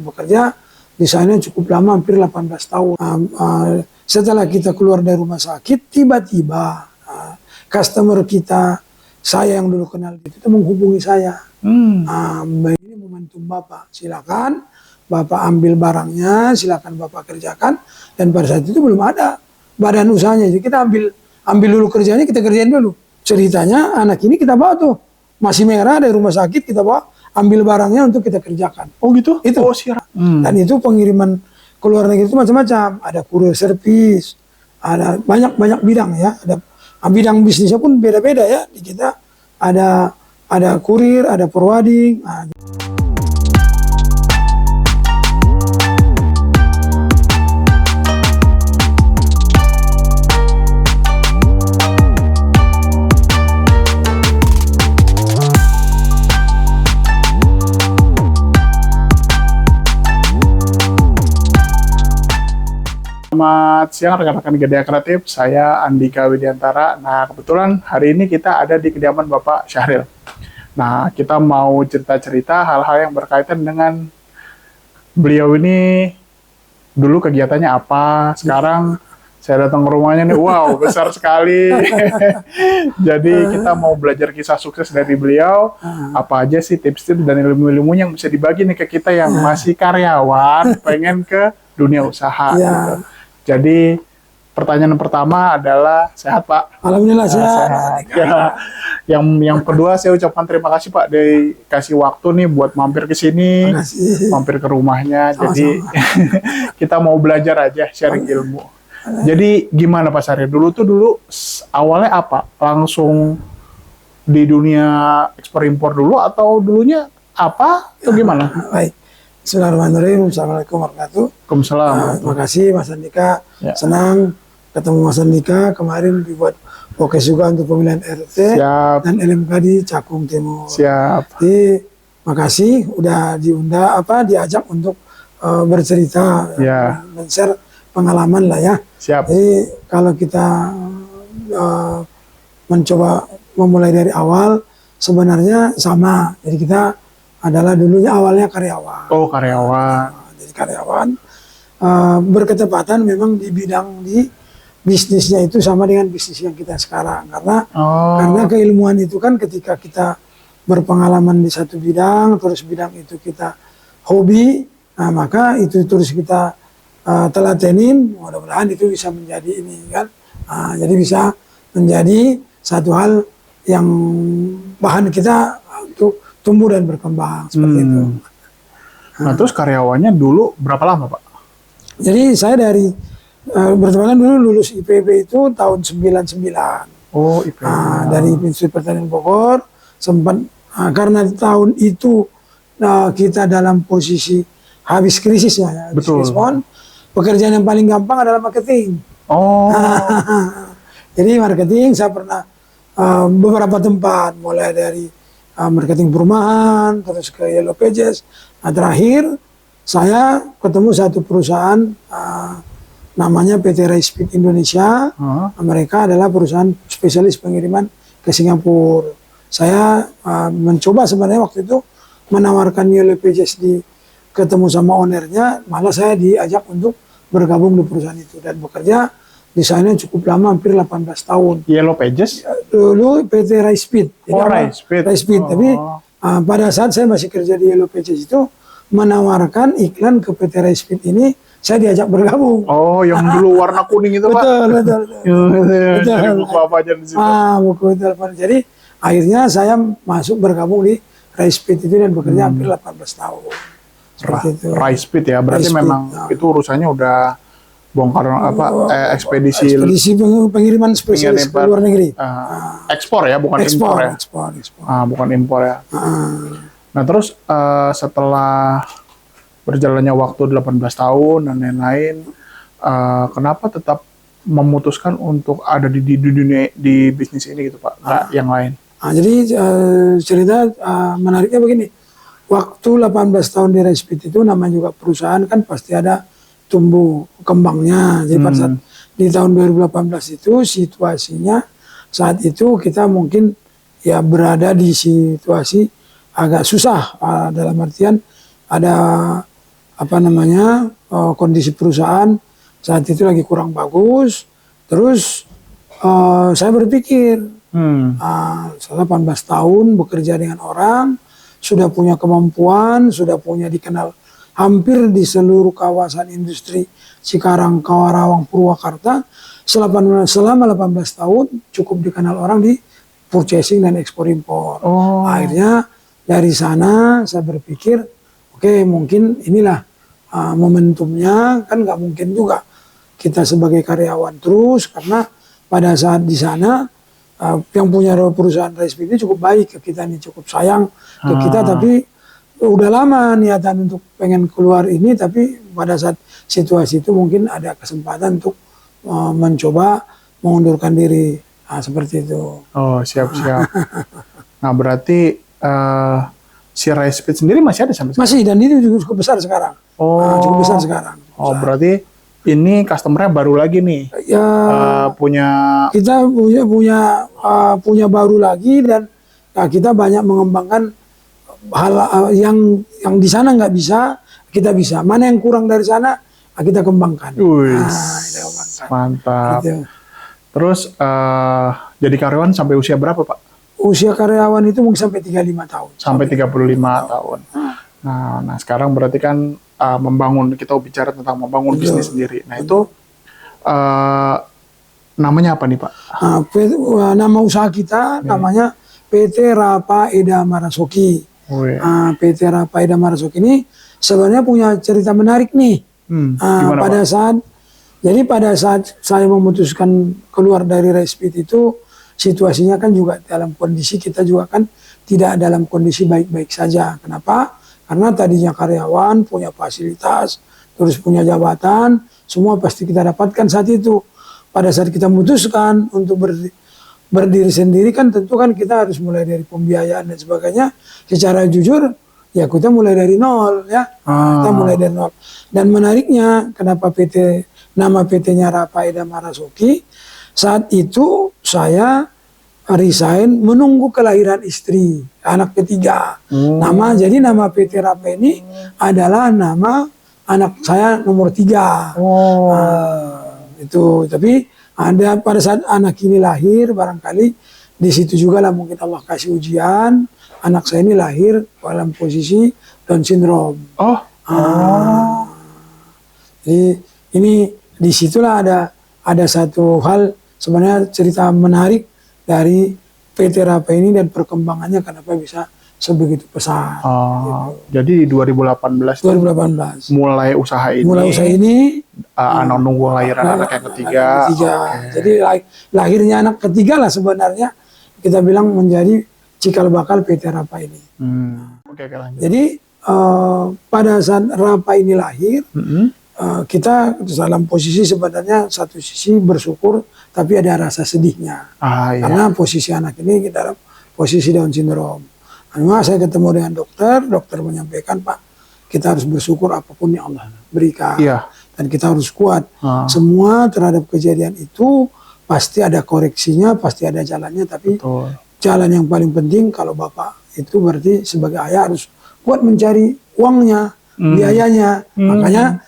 Bekerja di sana cukup lama, hampir 18 tahun. Setelah kita keluar dari rumah sakit, tiba-tiba customer kita, saya yang dulu kenal itu menghubungi saya. Mbak, ini momentum Bapak, silakan Bapak ambil barangnya, silakan Bapak kerjakan. Dan pada saat itu belum ada badan usahanya, jadi kita ambil dulu kerjanya, kita kerjain dulu. Ceritanya anak ini kita bawa tuh, masih merah dari rumah sakit, kita bawa, ambil barangnya untuk kita kerjakan. Oh gitu? Itu. Oh siap. Dan itu pengiriman ke luar negeri itu macam-macam. Ada courier service, ada banyak bidang ya. Ada bidang bisnisnya pun beda-beda ya. Di kita ada kurir, ada forwarding. Selamat siang rekan-rekan Gedea Kreatif, saya Andika Widiantara. Nah, kebetulan hari ini kita ada di kediaman Bapak Syahril. Nah, kita mau cerita-cerita hal-hal yang berkaitan dengan beliau ini. Dulu kegiatannya apa, sekarang saya datang ke rumahnya nih, wow, besar sekali. Jadi kita mau belajar kisah sukses dari beliau, apa aja sih tips-tips dan ilmu-ilmu yang bisa dibagi nih ke kita yang masih karyawan, pengen ke dunia usaha gitu. Jadi pertanyaan pertama adalah sehat Pak? Alhamdulillah sehat. Ya. Yang kedua saya ucapkan terima kasih Pak dikasih waktu nih buat mampir ke sini, mampir ke rumahnya. Sama-sama. Jadi kita mau belajar aja sharing ilmu. Jadi gimana Pak Syahril? Dulu awalnya apa? Langsung di dunia ekspor impor dulu atau dulunya apa? Atau gimana? Baik. Bismillahirrahmanirrahim. Assalamualaikum warahmatullahi wabarakatuh. Waalaikumsalam. Terima kasih Mas Andika. Ya. Senang ketemu Mas Andika. Kemarin dibuat podcast juga untuk pemilihan RT Siap. dan LMK di Cakung Timur. Siap. Jadi makasih udah diajak untuk bercerita dan share pengalaman lah ya. Siap. Jadi kalau kita mencoba memulai dari awal, sebenarnya sama. Jadi kita adalah dulunya awalnya karyawan. Oh, karyawan. Jadi karyawan berketepatan memang di bidang di bisnisnya itu sama dengan bisnis yang kita sekarang. Karena keilmuan itu kan ketika kita berpengalaman di satu bidang, terus bidang itu kita hobi, nah maka itu terus kita telatenin, mudah-mudahan itu bisa menjadi ini kan. Jadi bisa menjadi satu hal yang bahan kita untuk tumbuh dan berkembang seperti itu. Nah, terus karyawannya dulu berapa lama, Pak? Jadi saya dari bertepatan dulu lulus IPB itu tahun 99. Oh, IPB. Dari Institut Pertanian Bogor, sempat karena tahun itu kita dalam posisi habis krisis ya, habis Betul. krisis. Pekerjaan yang paling gampang adalah marketing. Oh. Jadi marketing saya pernah beberapa tempat, mulai dari marketing perumahan, terus ke Yellow Pages. Nah, terakhir saya ketemu satu perusahaan namanya PT Raispeed Indonesia. Mereka adalah perusahaan spesialis pengiriman ke Singapura. Saya mencoba sebenarnya waktu itu menawarkan Yellow Pages ketemu sama ownernya, malah saya diajak untuk bergabung di perusahaan itu dan bekerja di sana cukup lama, hampir 18 tahun. Yellow Pages? Dulu PT Raispeed. Raispeed. Tapi pada saat saya masih kerja di Yellow Pages itu menawarkan iklan ke PT Raispeed ini, saya diajak bergabung. Oh, yang dulu warna kuning itu, Pak? Betul. Jadi buku apa aja di situ? Buku telepon. Jadi akhirnya saya masuk bergabung di Raispeed itu dan bekerja hampir 18 tahun. Seperti itu. Raispeed ya, berarti Raispeed, memang itu urusannya udah bongkar ekspedisi pengiriman spesialis ke luar negeri. Ekspor ya, bukan impor ya. Ekspor. Bukan impor ya. Nah, terus setelah berjalannya waktu 18 tahun dan lain-lain, kenapa tetap memutuskan untuk ada di dunia di bisnis ini gitu, Pak? Nggak yang lain. Jadi cerita menariknya begini. Waktu 18 tahun di Raispeed itu namanya juga perusahaan kan pasti ada tumbuh kembangnya. Jadi pada saat di tahun 2018 itu situasinya saat itu kita mungkin ya berada di situasi agak susah, dalam artian ada kondisi perusahaan saat itu lagi kurang bagus. Terus saya berpikir, saya 18 tahun bekerja dengan orang, sudah punya kemampuan, sudah punya dikenal hampir di seluruh kawasan industri Cikarang, Kawarawang, Purwakarta. Selama 18 tahun cukup dikenal orang di purchasing dan ekspor impor. Akhirnya dari sana saya berpikir, oke, mungkin inilah momentumnya. Kan nggak mungkin juga kita sebagai karyawan terus, karena pada saat di sana yang punya perusahaan rice mill ini cukup baik ke kita nih, cukup sayang ke kita, tapi udah lama niatan untuk pengen keluar ini, tapi pada saat situasi itu mungkin ada kesempatan untuk mencoba mengundurkan diri. Seperti itu. Oh, siap-siap. Nah, berarti si rice pit sendiri masih ada sampai sekarang? Masih, dan ini juga cukup besar sekarang. Cukup besar sekarang. Berarti ini customer-nya baru lagi nih. Ya, kita punya baru lagi, dan kita banyak mengembangkan hal yang di sana nggak bisa, kita bisa. Mana yang kurang dari sana, kita kembangkan. Kita kembangkan. Mantap. Gitu. Terus jadi karyawan sampai usia berapa, Pak? Usia karyawan itu mungkin sampai 35 tahun. Sampai 35 tahun. Nah, sekarang berarti kan kita bicara tentang membangun bisnis sendiri. Nah, itu namanya apa nih, Pak? Nama usaha kita namanya PT Rapa Eda Marasoki. PT Rapa Eda Marasoki ini sebenarnya punya cerita menarik nih. Gimana, Pak? Pada saat saya memutuskan keluar dari rice pit itu, situasinya kan juga dalam kondisi kita juga kan tidak dalam kondisi baik-baik saja. Kenapa? Karena tadinya karyawan, punya fasilitas, terus punya jabatan, semua pasti kita dapatkan saat itu. Pada saat kita memutuskan untuk berdiri sendiri kan tentu kan kita harus mulai dari pembiayaan dan sebagainya. Secara jujur, ya kita mulai dari nol ya. Kita mulai dari nol. Dan menariknya, kenapa nama PT-nya Rapa Eda Marasoki, saat itu saya resign menunggu kelahiran istri, anak ketiga. Jadi nama PT Rapa ini adalah nama anak saya nomor 3. Itu, tapi pada saat anak ini lahir, barangkali di situ juga lah mungkin Allah kasih ujian, anak saya ini lahir dalam posisi Down syndrome. Jadi ini disitulah ada satu hal sebenarnya cerita menarik dari PT Rapa ini dan perkembangannya kenapa bisa sebegitu pesat. Jadi 2018 mulai usaha ini. Mulai usaha ini. Nunggu lahiran anak yang ketiga. Jadi lahirnya anak ketiga lah sebenarnya kita bilang menjadi cikal bakal PT Rapa ini. Lanjut. Jadi pada saat Rapa ini lahir, kita dalam posisi sebenarnya satu sisi bersyukur, tapi ada rasa sedihnya. Karena posisi anak ini dalam posisi Down syndrome. Saya ketemu dengan dokter menyampaikan, Pak, kita harus bersyukur apapun yang Allah berikan. Dan kita harus kuat. Semua terhadap kejadian itu pasti ada koreksinya, pasti ada jalannya, tapi jalan yang paling penting kalau Bapak itu berarti sebagai ayah harus kuat mencari uangnya, biayanya. Makanya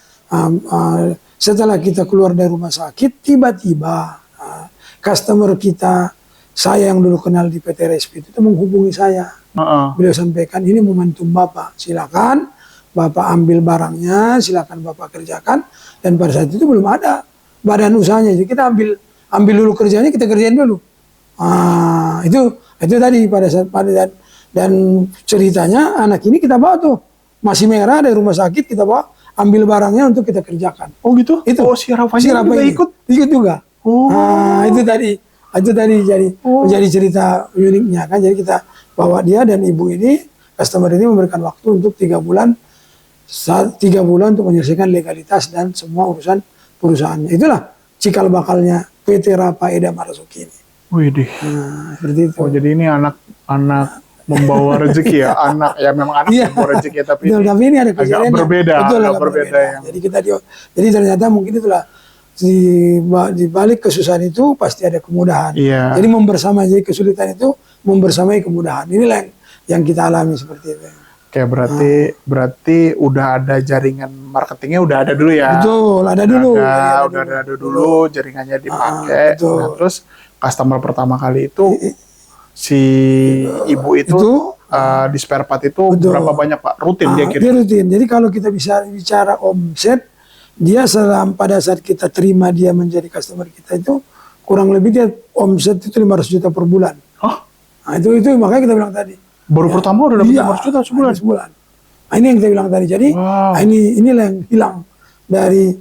setelah kita keluar dari rumah sakit, tiba-tiba customer kita, saya yang dulu kenal di PT Rice Pit itu menghubungi saya. Beliau sampaikan, ini momentum Bapak, silakan Bapak ambil barangnya, silakan Bapak kerjakan. Dan pada saat itu belum ada badan usahanya, jadi kita ambil dulu kerjanya, kita kerjain dulu. Itu tadi pada saat dan ceritanya anak ini kita bawa tuh masih merah dari rumah sakit, kita bawa ambil barangnya untuk kita kerjakan. Gitu? Itu si Rafanya juga ikut juga. Itu tadi jadi menjadi cerita uniknya kan. Jadi kita bawa dia dan ibu ini, customer ini memberikan waktu untuk 3 bulan untuk menyelesaikan legalitas dan semua urusan perusahaannya. Itulah cikal bakalnya PT Rapa Eda Marasoki ini. Seperti itu. Jadi ini anak membawa rezeki ya, anak ya memang anak membawa rezeki ya, tapi ini ada kejadian agak berbeda. Jadi jadi ternyata mungkin itulah di balik kesusahan itu pasti ada kemudahan. Jadi membersamai kesulitan itu membersamai kemudahan. Inilah yang kita alami seperti itu. Oke, berarti udah ada jaringan marketingnya udah ada dulu ya. Betul, ada dulu. Udah ada dulu jaringannya dipakai. Betul. Nah, terus customer pertama kali itu si ibu itu di spare part itu Betul. berapa banyak Pak? Rutin dia Dia kirim? rutin. Jadi kalau kita bisa bicara omset, dia pada saat kita terima dia menjadi customer kita itu kurang lebih dia omset itu 500 juta per bulan. Hah? Nah, itu makanya kita bilang tadi. Baru pertama udah dapat Iya, 500 juta sebulan? sebulan. Nah, ini yang kita bilang tadi. Jadi Wow. inilah yang hilang dari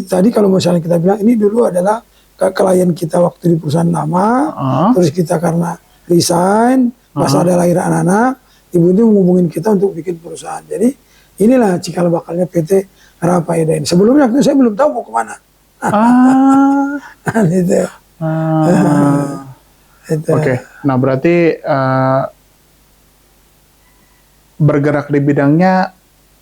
tadi kalau misalnya kita bilang ini dulu adalah klien kita waktu di perusahaan lama, terus kita karena resign, pas ada lahir anak-anak, ibu itu menghubungin kita untuk bikin perusahaan. Jadi inilah cikal bakalnya PT Rafaida ini. Sebelumnya waktu itu saya belum tahu mau kemana. Gitu. Gitu. Oke, nah berarti bergerak di bidangnya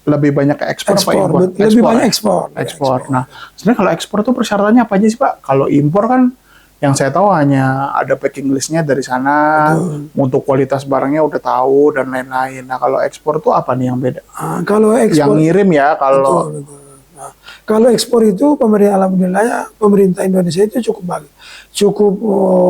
lebih banyak ke ekspor apa Ekspor, impor? lebih banyak ekspor. Ekspor. Nah, sebenarnya kalau ekspor tuh persyaratannya apa aja sih Pak? Kalau impor kan yang saya tahu hanya ada packing listnya dari sana, untuk kualitas barangnya udah tahu dan lain-lain. Nah, kalau ekspor tuh apa nih yang beda? Kalau ekspor, Yang ngirim ya kalau betul. Nah, kalau ekspor itu alhamdulillah ya, pemerintah Indonesia itu cukup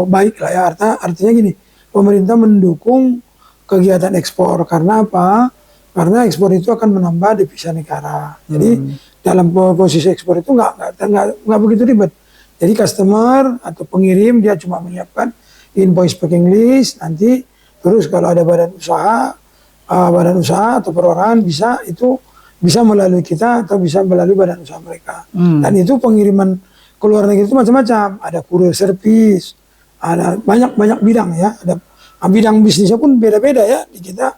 baik lah ya. Artinya gini, pemerintah mendukung kegiatan ekspor karena apa? Karena ekspor itu akan menambah devisa negara. Jadi dalam posisi ekspor itu nggak begitu ribet. Jadi customer atau pengirim dia cuma menyiapkan invoice packing list, nanti terus kalau ada badan usaha atau perorangan bisa melalui kita atau bisa melalui badan usaha mereka. Dan itu pengiriman ke luar negeri itu macam-macam. Ada courier service, ada banyak bidang ya. Ada bidang bisnisnya pun beda-beda ya. Di kita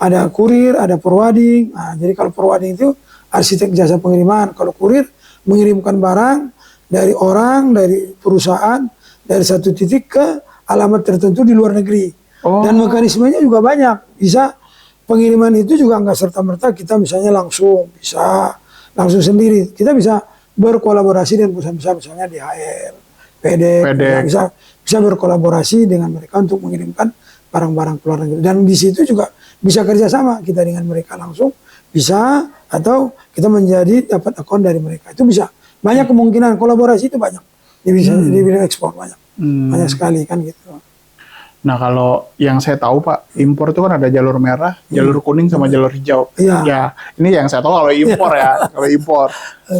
ada kurir, ada forwarding. Nah, jadi kalau forwarding itu arsitek jasa pengiriman. Kalau kurir mengirimkan barang dari perusahaan dari satu titik ke alamat tertentu di luar negeri. Dan mekanismenya juga banyak. Bisa pengiriman itu juga nggak serta-merta kita misalnya langsung sendiri. Kita bisa berkolaborasi dengan perusahaan misalnya DHL, FedEx. Bisa berkolaborasi dengan mereka untuk mengirimkan barang-barang ke luar negeri. Dan di situ juga bisa kerjasama kita dengan mereka langsung, bisa, atau kita dapat akun dari mereka. Itu bisa. Banyak kemungkinan kolaborasi itu banyak. Di bidang ekspor banyak sekali kan gitu. Nah kalau yang saya tahu Pak, impor itu kan ada jalur merah, jalur kuning sama jalur hijau. Ya, ini yang saya tahu kalau impor ya,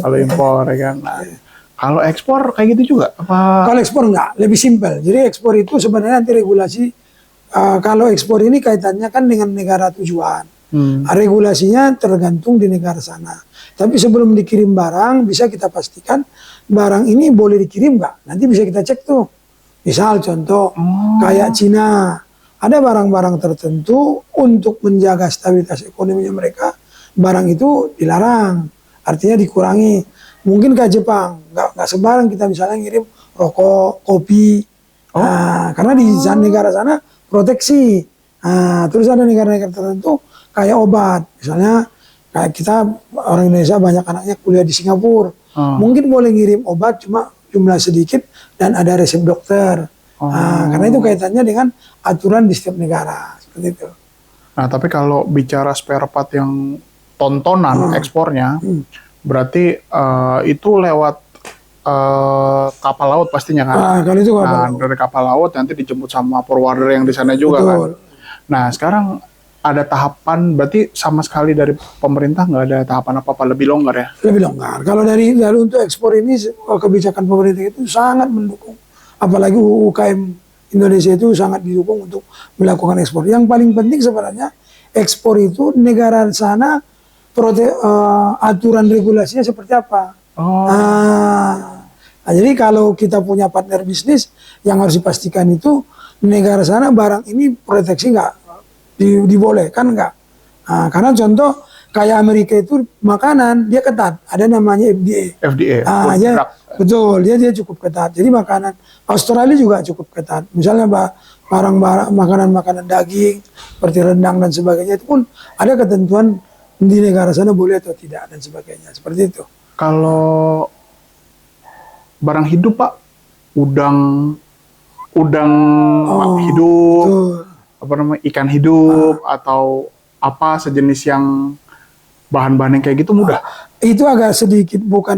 kalau impor ya kan. Nah, kalau ekspor kayak gitu juga apa? Kalau ekspor enggak, lebih simpel. Jadi ekspor itu sebenarnya nanti regulasi. Kalau ekspor ini kaitannya kan dengan negara tujuan. Regulasinya tergantung di negara sana. Tapi sebelum dikirim barang, bisa kita pastikan barang ini boleh dikirim nggak? Nanti bisa kita cek tuh. Misal contoh, kayak Cina, ada barang-barang tertentu untuk menjaga stabilitas ekonominya mereka, barang itu dilarang, artinya dikurangi. Mungkin kayak Jepang, nggak sebarang kita misalnya ngirim rokok, kopi, karena di negara sana proteksi. Terus ada negara-negara tertentu kayak obat, misalnya kayak kita orang Indonesia banyak anaknya kuliah di Singapura, mungkin boleh ngirim obat cuma jumlah sedikit dan ada resep dokter. Karena itu kaitannya dengan aturan di setiap negara seperti itu. Nah tapi kalau bicara spare part yang tontonan ekspornya, berarti itu lewat kapal laut pastinya kan? Kalau itu kapal laut. Dari kapal laut nanti dijemput sama forwarder yang di sana juga. Betul. Kan? Nah sekarang ada tahapan, berarti sama sekali dari pemerintah nggak ada tahapan apa-apa, lebih longgar ya? Lebih longgar. Kalau dari untuk ekspor ini kebijakan pemerintah itu sangat mendukung. Apalagi UKM Indonesia itu sangat didukung untuk melakukan ekspor. Yang paling penting sebenarnya ekspor itu negara sana aturan regulasinya seperti apa. Jadi kalau kita punya partner bisnis yang harus dipastikan itu negara sana barang ini proteksi nggak? Dibolehkan nggak? Karena contoh kayak Amerika itu makanan dia ketat, ada namanya FDA. Betul, dia cukup ketat. Jadi makanan Australia juga cukup ketat. Misalnya barang-barang makanan daging seperti rendang dan sebagainya itu pun ada ketentuan di negara sana boleh atau tidak dan sebagainya. Seperti itu. Kalau barang hidup Pak, udang hidup. Betul. apa namanya ikan hidup atau apa sejenis yang bahan-bahan yang kayak gitu mudah. Itu agak sedikit bukan,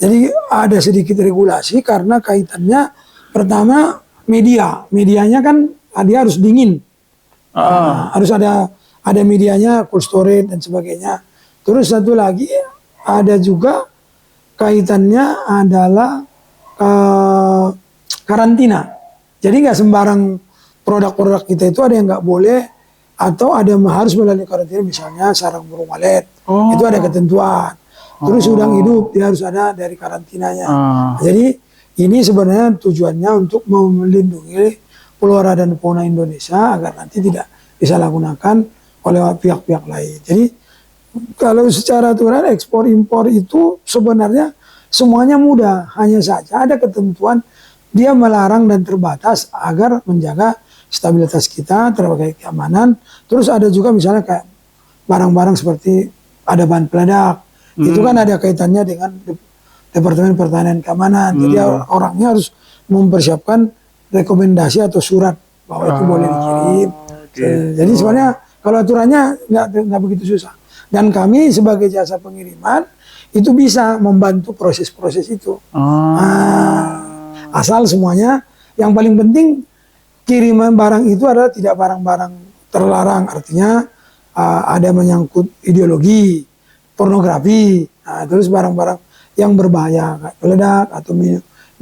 jadi ada sedikit regulasi karena kaitannya pertama medianya kan dia harus dingin. Harus ada medianya, cold storage dan sebagainya. Terus satu lagi ada juga kaitannya adalah karantina. Jadi nggak sembarang produk-produk kita itu ada yang nggak boleh atau ada yang harus melalui karantina, misalnya sarang burung walet. Itu ada ketentuan. Terus udang hidup dia harus ada dari karantinanya. Jadi ini sebenarnya tujuannya untuk melindungi flora dan fauna Indonesia agar nanti tidak disalahgunakan oleh pihak-pihak lain. Jadi kalau secara aturan ekspor impor itu sebenarnya semuanya mudah, hanya saja ada ketentuan dia melarang dan terbatas agar menjaga stabilitas kita terkait keamanan. Terus ada juga misalnya kayak barang-barang seperti ada bahan peledak, itu kan ada kaitannya dengan Departemen Pertahanan Keamanan. Jadi orangnya harus mempersiapkan rekomendasi atau surat bahwa itu boleh dikirim. Jadi sebenarnya kalau aturannya nggak begitu susah. Dan kami sebagai jasa pengiriman itu bisa membantu proses-proses itu. Asal semuanya, yang paling penting kiriman barang itu adalah tidak barang-barang terlarang. Artinya ada menyangkut ideologi, pornografi, terus barang-barang yang berbahaya, kayak peledak atau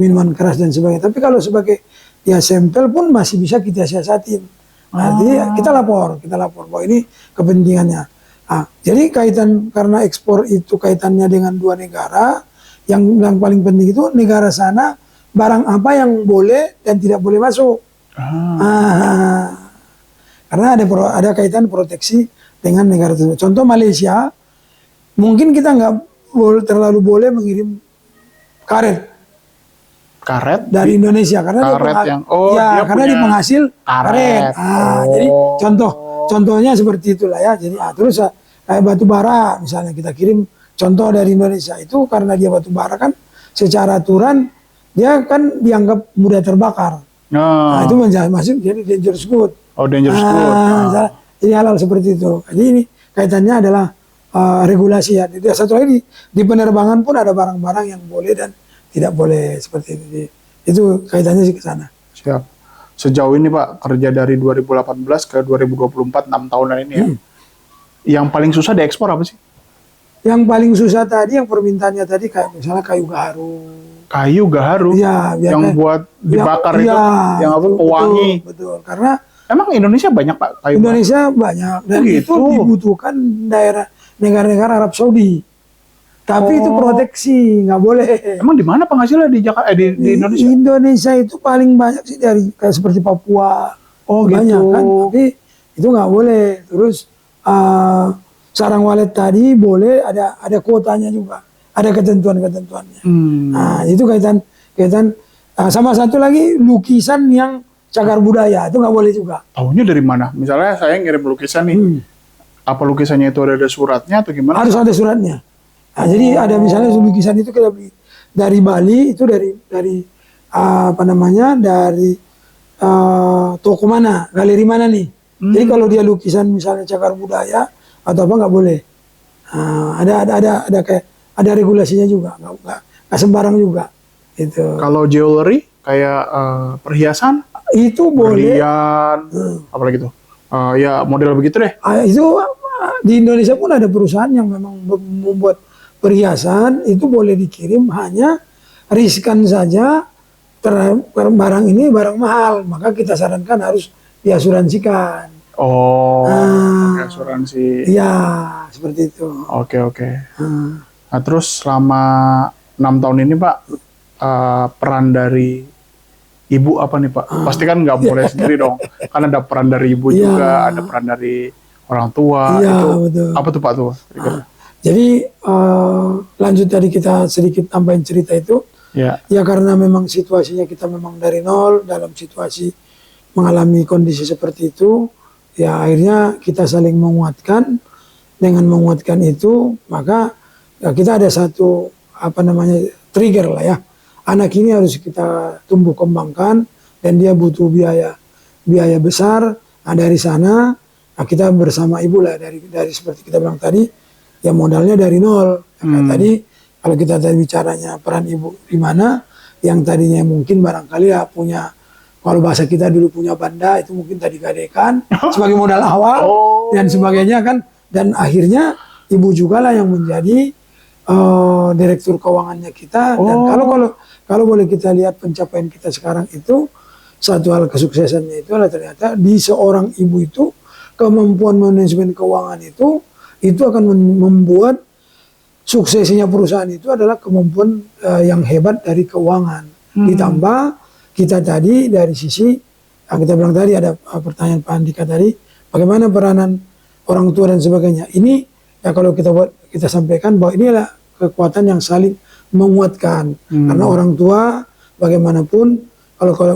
minuman keras dan sebagainya. Tapi kalau sebagai ya sampel pun masih bisa kita siasatin. Nanti kita lapor bahwa ini kepentingannya. Jadi kaitan karena ekspor itu kaitannya dengan dua negara, yang paling penting itu negara sana barang apa yang boleh dan tidak boleh masuk. Karena ada kaitan proteksi dengan negara tersebut. Contoh Malaysia, mungkin kita nggak terlalu boleh mengirim karet dari Indonesia karena karena dia penghasil karet. Jadi contohnya seperti itulah ya. Jadi terus kayak batu bara misalnya kita kirim contoh dari Indonesia itu karena dia batu bara kan secara aturan dia kan dianggap mudah terbakar. Itu masuk jadi dangerous good. Dangerous good. Jadi halal seperti itu. Jadi ini kaitannya adalah regulasi ya. Jadi satu lagi di penerbangan pun ada barang-barang yang boleh dan tidak boleh seperti itu. Itu kaitannya sih ke sana. Siap. Sejauh ini Pak kerja dari 2018 ke 2024 6 tahunan ini ya. Yang paling susah diekspor apa sih? Yang paling susah tadi yang permintaannya tadi kayak misalnya kayu gaharu. Kayu gaharu? Iya. Yang buat dibakar itu? Yang apa? Pewangi? Betul. Karena emang Indonesia banyak Pak kayu Indonesia banyak. Dan itu dibutuhkan negara-negara Arab Saudi. Tapi itu proteksi, nggak boleh. Emang di mana penghasilnya di Jakarta? Di Indonesia? Indonesia itu paling banyak sih dari kayak seperti Papua. Banyak kan. Tapi itu nggak boleh. Terus sarang walet tadi boleh ada kuotanya juga, ada ketentuannya. Itu kaitan sama satu lagi lukisan yang cagar budaya itu nggak boleh juga. Tahunya dari mana? Misalnya saya ngirim lukisan nih, apa lukisannya itu ada suratnya atau gimana? Harus ada suratnya. Jadi ada misalnya lukisan itu kita beli dari Bali itu dari dari toko mana, galeri mana nih. Jadi kalau dia lukisan misalnya cagar budaya atau apa nggak boleh. Ada regulasinya juga, nggak sembarang juga. Itu. Kalau jewelry kayak perhiasan itu boleh. Berlian, apalagi tuh? Ya model begitu deh. Itu di Indonesia pun ada perusahaan yang memang membuat perhiasan itu boleh dikirim, hanya riskan saja barang ini barang mahal, maka kita sarankan harus diasuransikan. Asuransi. Iya, seperti itu. Oke. Nah, terus selama 6 tahun ini Pak, peran dari ibu apa nih Pak? Pasti kan nggak boleh sendiri dong, kan ada peran dari ibu juga, ada peran dari orang tua. Itu betul. Apa tuh Pak tuh? Jadi lanjut tadi kita sedikit tambahin cerita itu. Ya karena memang situasinya kita memang dari nol dalam situasi mengalami kondisi seperti itu, ya akhirnya kita saling menguatkan. Dengan menguatkan itu, maka ya kita ada satu trigger lah ya. Anak ini harus kita tumbuh kembangkan dan dia butuh biaya biaya besar. Nah, dari sana kita bersama ibu lah dari seperti kita bilang tadi, ya modalnya dari nol. Kayak tadi kalau kita tadi bicaranya peran ibu di mana, yang tadinya mungkin barangkali ya punya, kalau bahasa kita dulu punya banda, itu mungkin tadi gadekan sebagai modal awal dan sebagainya kan. Dan akhirnya ibu juga lah yang menjadi direktur keuangannya kita. Dan kalau boleh kita lihat pencapaian kita sekarang itu, satu hal kesuksesannya itu adalah ternyata di seorang ibu itu kemampuan manajemen keuangan itu akan membuat suksesnya perusahaan itu adalah kemampuan yang hebat dari keuangan. Ditambah kita tadi dari sisi yang kita bilang tadi, ada pertanyaan Pak Andika tadi, bagaimana peranan orang tua dan sebagainya. Ini ya kalau kita sampaikan bahwa ini adalah kekuatan yang saling menguatkan. Karena orang tua bagaimanapun,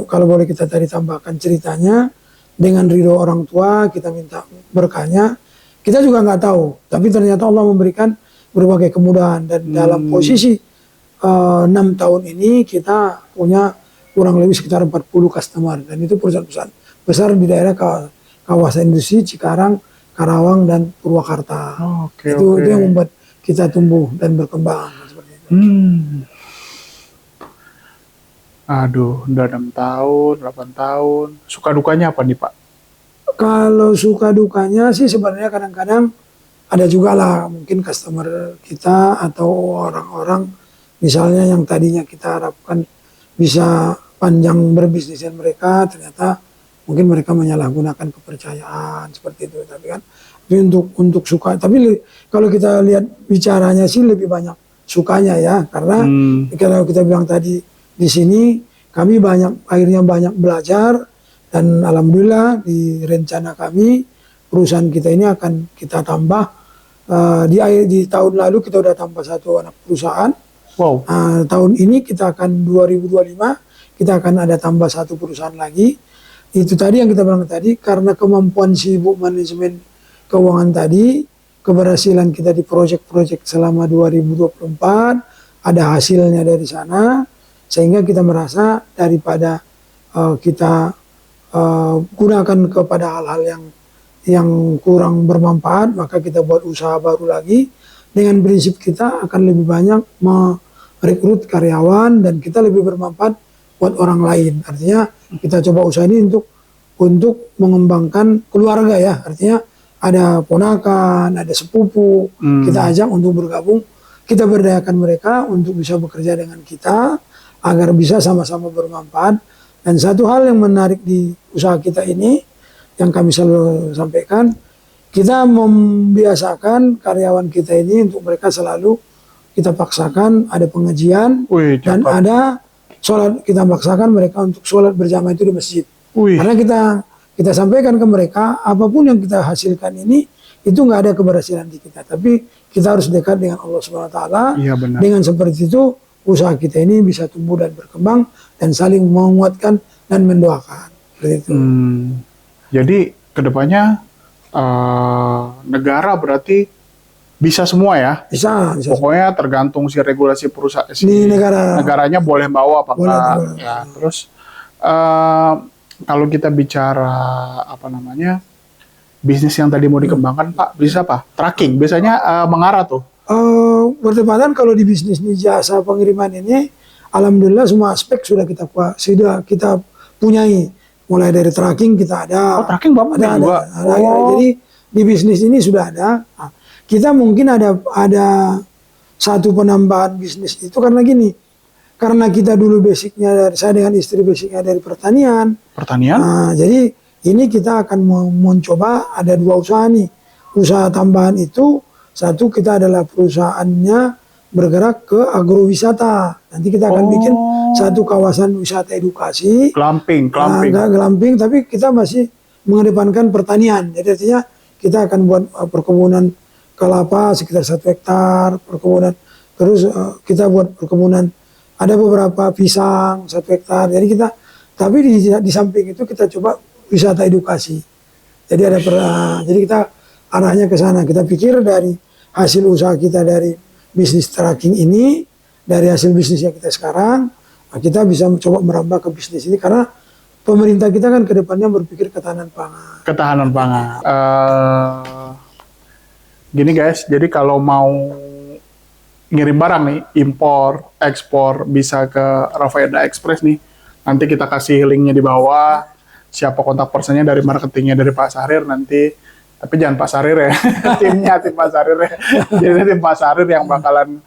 kalau boleh kita tadi tambahkan ceritanya, dengan ridho orang tua kita minta berkahnya, kita juga nggak tahu. Tapi ternyata Allah memberikan berbagai kemudahan, dan dalam posisi 6 tahun ini kita punya kurang lebih sekitar 40 customer, dan itu perusahaan-perusahaan besar di daerah kawasan industri Cikarang, Karawang, dan Purwakarta. Itu yang membuat kita tumbuh dan berkembang seperti itu. Aduh, udah 6 tahun, 8 tahun. Suka dukanya apa nih Pak? Kalau suka dukanya sih sebenarnya kadang-kadang ada juga lah, mungkin customer kita atau orang-orang misalnya yang tadinya kita harapkan bisa panjang berbisnis dengan mereka, ternyata mungkin mereka menyalahgunakan kepercayaan seperti itu. Tapi kan untuk suka, tapi kalau kita lihat bicaranya sih lebih banyak sukanya ya, karena kalau kita bilang tadi di sini kami akhirnya banyak belajar, dan alhamdulillah di rencana kami perusahaan kita ini akan kita tambah di tahun lalu kita udah tambah 1 anak perusahaan. Tahun ini kita akan 2025 kita akan ada tambah 1 perusahaan lagi. Itu tadi yang kita bilang tadi, karena kemampuan sibuk manajemen keuangan tadi, keberhasilan kita di proyek-proyek selama 2024, ada hasilnya dari sana, sehingga kita merasa daripada kita gunakan kepada hal-hal yang kurang bermanfaat, maka kita buat usaha baru lagi dengan prinsip kita akan lebih banyak merekrut karyawan dan kita lebih bermanfaat buat orang lain. Artinya kita coba usaha ini untuk mengembangkan keluarga ya, artinya ada ponakan, ada sepupu, kita ajak untuk bergabung, kita berdayakan mereka untuk bisa bekerja dengan kita agar bisa sama-sama bermanfaat. Dan satu hal yang menarik di usaha kita ini yang kami selalu sampaikan, kita membiasakan karyawan kita ini untuk mereka selalu kita paksakan ada pengajian dan ada sholat, kita paksakan mereka untuk sholat berjamaah itu di masjid. Karena kita sampaikan ke mereka, apapun yang kita hasilkan ini itu nggak ada keberhasilan di kita, tapi kita harus dekat dengan Allah Subhanahu Wa Taala. Dengan seperti itu usaha kita ini bisa tumbuh dan berkembang dan saling menguatkan dan mendoakan. Itu. Jadi kedepannya negara berarti bisa semua ya? Bisa. Pokoknya tergantung si regulasi perusahaan, negaranya boleh bawa apa enggak. Ya, terus kalau kita bicara bisnis yang tadi mau dikembangkan Pak, bisa Pak? Tracking biasanya mengarah tuh. Bertepatan kalau di bisnis nih jasa pengiriman ini, alhamdulillah semua aspek sudah kita punyai. Mulai dari tracking kita ada. Tracking Bapak ada. Jadi di bisnis ini sudah ada. Nah, kita mungkin ada satu penambahan bisnis itu karena gini. Karena kita dulu basicnya saya dengan istri basicnya dari pertanian. Nah, jadi ini kita akan mencoba ada 2 usaha nih. Usaha tambahan itu, satu kita adalah perusahaannya bergerak ke agrowisata. Nanti kita akan bikin satu kawasan wisata edukasi. Glamping. Enggak glamping, tapi kita masih mengedepankan pertanian. Jadi artinya kita akan buat perkebunan kelapa sekitar 1 hektar, perkebunan. Terus kita buat perkebunan, ada beberapa pisang 1 hektar. Jadi tapi di samping itu kita coba wisata edukasi. Jadi jadi kita arahnya ke sana. Kita pikir dari hasil usaha kita dari bisnis tracking ini, dari hasil bisnisnya kita sekarang, kita bisa mencoba merambah ke bisnis ini karena pemerintah kita kan ke depannya berpikir ketahanan pangan. Ketahanan pangan. Gini guys, jadi kalau mau ngirim barang nih, impor, ekspor, bisa ke Rafaeda Express nih. Nanti kita kasih linknya di bawah. Siapa kontak personnya dari marketingnya dari Pak Syahrir nanti. Tapi jangan Pak Syahrir ya, tim Pak Syahrir ya. Jadi tim Pak Syahrir yang bakalan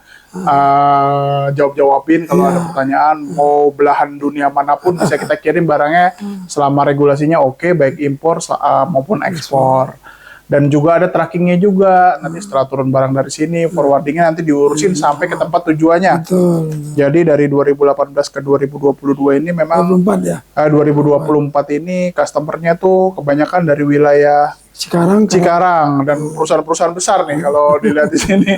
jawab-jawabin kalau ada pertanyaan. Mau belahan dunia manapun bisa kita kirim barangnya selama regulasinya oke, baik impor maupun ekspor. Dan juga ada trackingnya juga, nanti setelah turun barang dari sini, forwardingnya nanti diurusin sampai ke tempat tujuannya. Betul. Jadi dari 2018 ke 2022 ini memang 24 ya. 2024 ini customernya tuh kebanyakan dari wilayah Cikarang dan perusahaan-perusahaan besar nih kalau dilihat di sini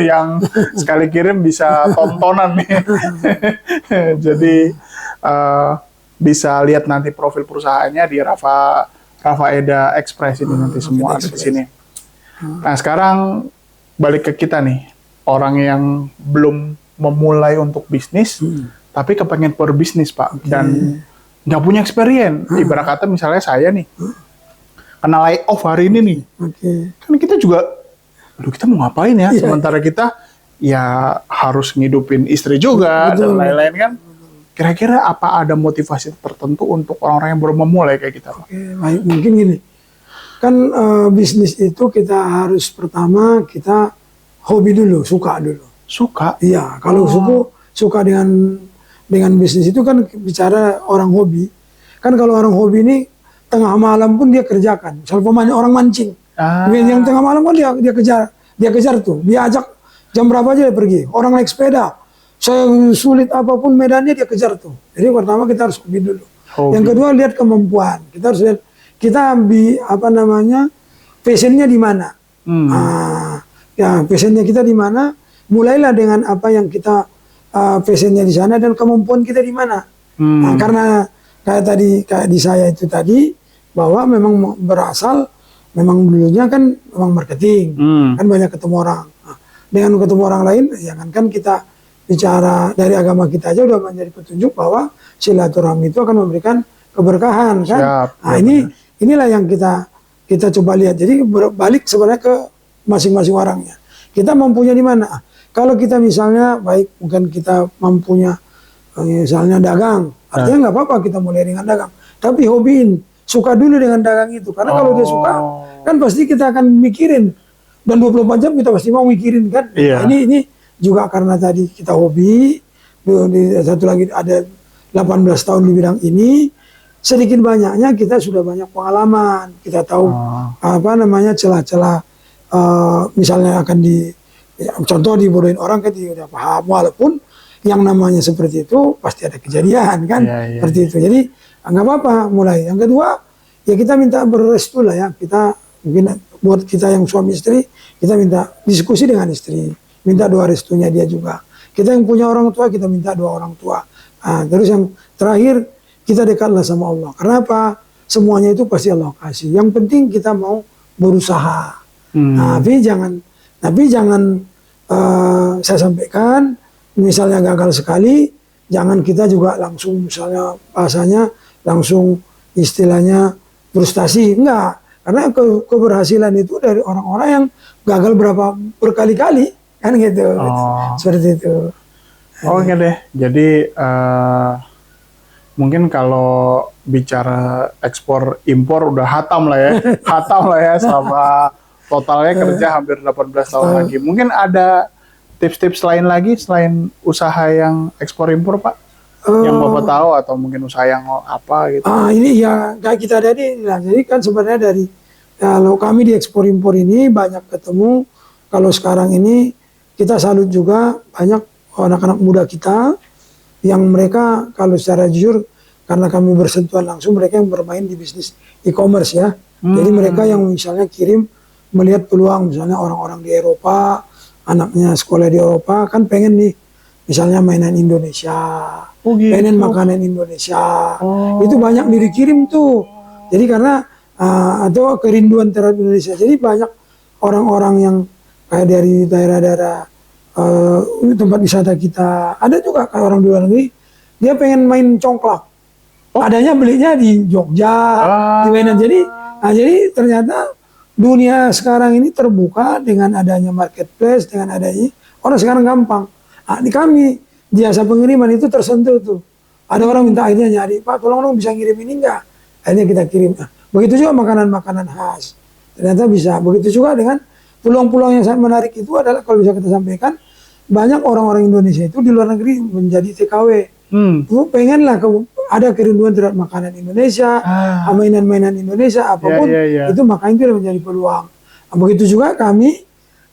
yang sekali kirim bisa tontonan nih. Jadi bisa lihat nanti profil perusahaannya di Rafaeda Express ini nanti semua ada di sini. Nah sekarang balik ke kita nih, orang yang belum memulai untuk bisnis, tapi kepengen berbisnis Pak, dan nggak punya experience. Ibarat kata misalnya saya nih, kena lay off hari ini nih, kan kita juga, aduh kita mau ngapain ya? Sementara kita ya harus ngidupin istri juga dan lain-lain kan. Kira-kira apa ada motivasi tertentu untuk orang-orang yang baru memulai kayak kita? Oke, baik. Mungkin gini, kan bisnis itu kita harus pertama kita hobi dulu, suka dulu. Suka? Iya, kalau suka dengan bisnis itu kan bicara orang hobi. Kan kalau orang hobi ini tengah malam pun dia kerjakan. Misalnya orang mancing, yang tengah malam kan dia kejar tuh, dia ajak jam berapa aja dia pergi. Orang naik sepeda. Saya sulit apapun medannya dia kejar tuh. Jadi pertama kita harus hobi dulu. Yang kedua lihat kemampuan. Kita harus lihat kita passionnya di mana. Passionnya kita di mana. Mulailah dengan apa yang kita passionnya di sana dan kemampuan kita di mana. Nah, karena kayak di saya itu tadi bahwa memang berasal memang dulunya kan memang marketing. Kan banyak ketemu orang. Nah, dengan ketemu orang lain jangankan kita bicara dari agama kita aja udah menjadi petunjuk bahwa silaturahmi itu akan memberikan keberkahan kan. Nah inilah yang kita coba lihat. Jadi balik sebenarnya ke masing-masing orangnya. Kita mampunya di mana? Kalau kita misalnya baik mungkin kita mampunya misalnya dagang, artinya nggak apa-apa kita mulai dengan dagang. Tapi hobiin, suka dulu dengan dagang itu. Karena kalau dia suka kan pasti kita akan mikirin dan 24 jam kita pasti mau mikirin kan. Nah, ini juga karena tadi kita hobi, satu lagi ada 18 tahun di bidang ini, sedikit banyaknya kita sudah banyak pengalaman, kita tahu celah-celah misalnya akan contoh dibodohin orang kan tidak paham, walaupun yang namanya seperti itu pasti ada kejadian kan, seperti itu. Jadi nggak apa-apa mulai. Yang kedua ya kita minta berrestu lah ya, kita mungkin buat kita yang suami istri kita minta diskusi dengan istri. Minta doa restunya dia juga. Kita yang punya orang tua, kita minta doa orang tua. Nah, terus yang terakhir, kita dekatlah sama Allah. Kenapa? Semuanya itu pasti Allah kasih. Yang penting kita mau berusaha. Nah, tapi jangan saya sampaikan, misalnya gagal sekali, jangan kita juga langsung misalnya bahasanya langsung istilahnya frustasi. Enggak. Karena keberhasilan itu dari orang-orang yang gagal berkali-kali. Kan gitu, seperti itu. Oke deh, jadi mungkin kalau bicara ekspor impor udah hatam lah ya, sama totalnya kerja hampir 18 tahun lagi. Mungkin ada tips-tips lain lagi selain usaha yang ekspor impor Pak? Yang Bapak tahu atau mungkin usaha yang apa gitu? Ini ya kayak kita tadi, jadi kan sebenarnya kalau kami di ekspor impor ini banyak ketemu, kalau sekarang ini kita salut juga banyak anak-anak muda kita yang mereka kalau secara jujur karena kami bersentuhan langsung mereka yang bermain di bisnis e-commerce ya. Jadi mereka yang misalnya kirim melihat peluang misalnya orang-orang di Eropa, anaknya sekolah di Eropa kan pengen nih misalnya mainan Indonesia, pengen makanan Indonesia. Itu banyak dikirim tuh. Jadi karena atau kerinduan terhadap Indonesia. Jadi banyak orang-orang yang kayak dari daerah-daerah tempat wisata kita, ada juga kayak orang di luar negeri, dia pengen main congklak. Adanya belinya di Jogja, di Medan. Jadi ternyata dunia sekarang ini terbuka dengan adanya marketplace, dengan adanya orang sekarang gampang. Nah, di kami jasa pengiriman itu tersentuh tuh. Ada orang minta akhirnya nyari, Pak tolong dong bisa ngirim ini enggak? Akhirnya kita kirim. Nah, begitu juga makanan-makanan khas. Ternyata bisa. Begitu juga dengan peluang-peluang yang sangat menarik itu adalah kalau bisa kita sampaikan, banyak orang-orang Indonesia itu di luar negeri menjadi TKW. Itu pengen lah ada kerinduan terhadap makanan Indonesia, mainan-mainan Indonesia, apapun itu makanya itu menjadi peluang. Nah, begitu juga kami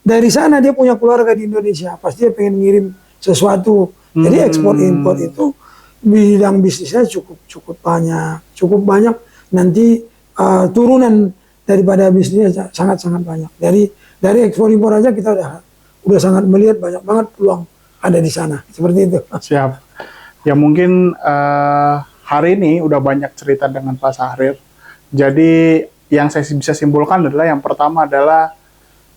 dari sana dia punya keluarga di Indonesia, pasti dia pengen ngirim sesuatu. Jadi ekspor impor itu bidang bisnisnya cukup banyak nanti turunan daripada bisnisnya sangat-sangat banyak. Dari ekspor impor aja kita udah sangat melihat banyak banget peluang ada di sana. Seperti itu. Siap. Ya mungkin hari ini udah banyak cerita dengan Pak Syahrir. Jadi yang saya bisa simpulkan adalah yang pertama adalah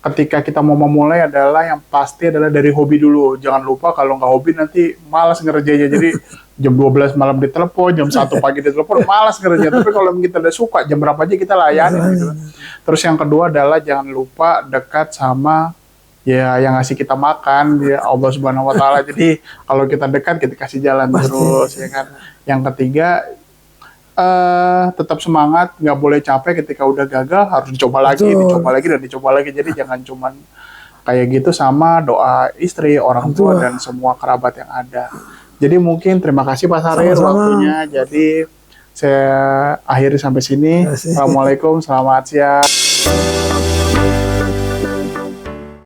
ketika kita mau memulai adalah yang pasti adalah dari hobi dulu. Jangan lupa kalau nggak hobi nanti malas ngerjainnya. Jadi jam 12 malam ditelepon, jam 1 pagi ditelepon, malas ngerjain. Tapi kalau kita udah suka, jam berapa aja kita layani gitu. Terus yang kedua adalah jangan lupa dekat sama ya yang ngasih kita makan, ya Allah Subhanahu wa taala. Jadi kalau kita dekat kita kasih jalan terus ya kan. Yang ketiga tetap semangat, nggak boleh capek ketika udah gagal, harus dicoba lagi dan dicoba lagi. Jadi jangan cuman kayak gitu, sama doa istri, orang tua dan semua kerabat yang ada. Jadi mungkin terima kasih Pak Syahrir waktunya. Jadi saya akhiri sampai sini. Assalamualaikum, selamat siang.